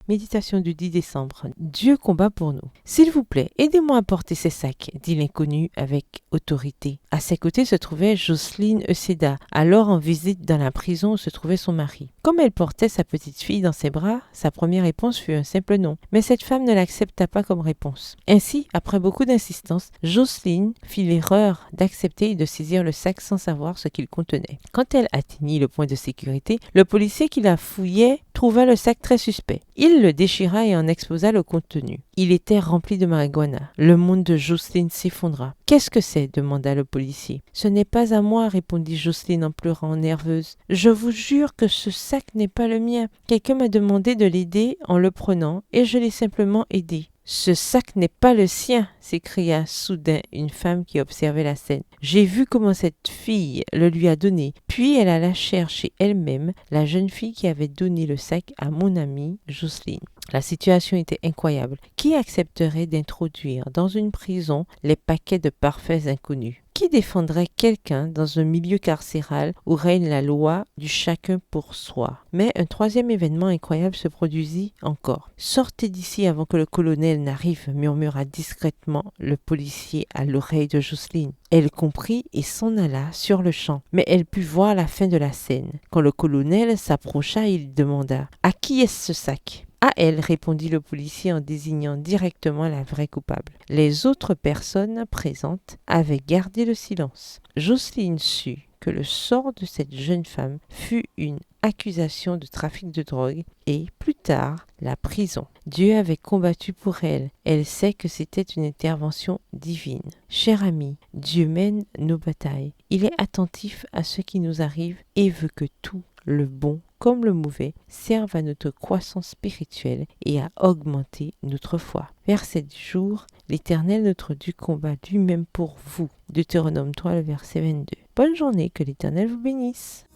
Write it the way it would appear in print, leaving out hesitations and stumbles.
Méditation du 10 décembre. Dieu combat pour nous. S'il vous plaît, aidez-moi à porter ces sacs, dit l'inconnu avec autorité. À ses côtés se trouvait Jocelyne Euseda, alors en visite dans la prison où se trouvait son mari. Comme elle portait sa petite fille dans ses bras, sa première réponse fut un simple non. Mais cette femme ne l'accepta pas comme réponse. Ainsi, après beaucoup d'insistance, Jocelyne fit l'erreur d'accepter et de saisir le sac sans savoir ce qu'il contenait. Quand elle atteignit le point de sécurité, le policier qui la fouillait trouva le sac très suspect. Il le déchira et en exposa le contenu. Il était rempli de marijuana. Le monde de Jocelyne s'effondra. « Qu'est-ce que c'est ?» demanda le policier. « Ce n'est pas à moi, répondit Jocelyne en pleurant, nerveuse. « Je vous jure que ce sac n'est pas le mien. Quelqu'un m'a demandé de l'aider en le prenant et je l'ai simplement aidé. » « Ce sac n'est pas le sien !» s'écria soudain une femme qui observait la scène. « J'ai vu comment cette fille le lui a donné. Puis elle alla chercher elle-même la jeune fille qui avait donné le sac à mon amie Jocelyne. » La situation était incroyable. Qui accepterait d'introduire dans une prison les paquets de parfaits inconnus? Qui défendrait quelqu'un dans un milieu carcéral où règne la loi du chacun pour soi? Mais un troisième événement incroyable se produisit encore. « Sortez d'ici avant que le colonel n'arrive » murmura discrètement le policier à l'oreille de Jocelyne. Elle comprit et s'en alla sur le champ, mais elle put voir la fin de la scène. Quand le colonel s'approcha, il demanda « À qui est-ce ce sac ?» « À elle, répondit le policier en désignant directement la vraie coupable. Les autres personnes présentes avaient gardé le silence. Jocelyne sut que le sort de cette jeune femme fut une accusation de trafic de drogue et, plus tard, la prison. Dieu avait combattu pour elle. Elle sait que c'était une intervention divine. Cher ami, Dieu mène nos batailles. Il est attentif à ce qui nous arrive et veut que tout, le bon comme le mauvais, servent à notre croissance spirituelle et à augmenter notre foi. Verset du jour, l'Éternel notre Dieu combat lui-même pour vous. Deutéronome 3, le verset 22. Bonne journée, que l'Éternel vous bénisse.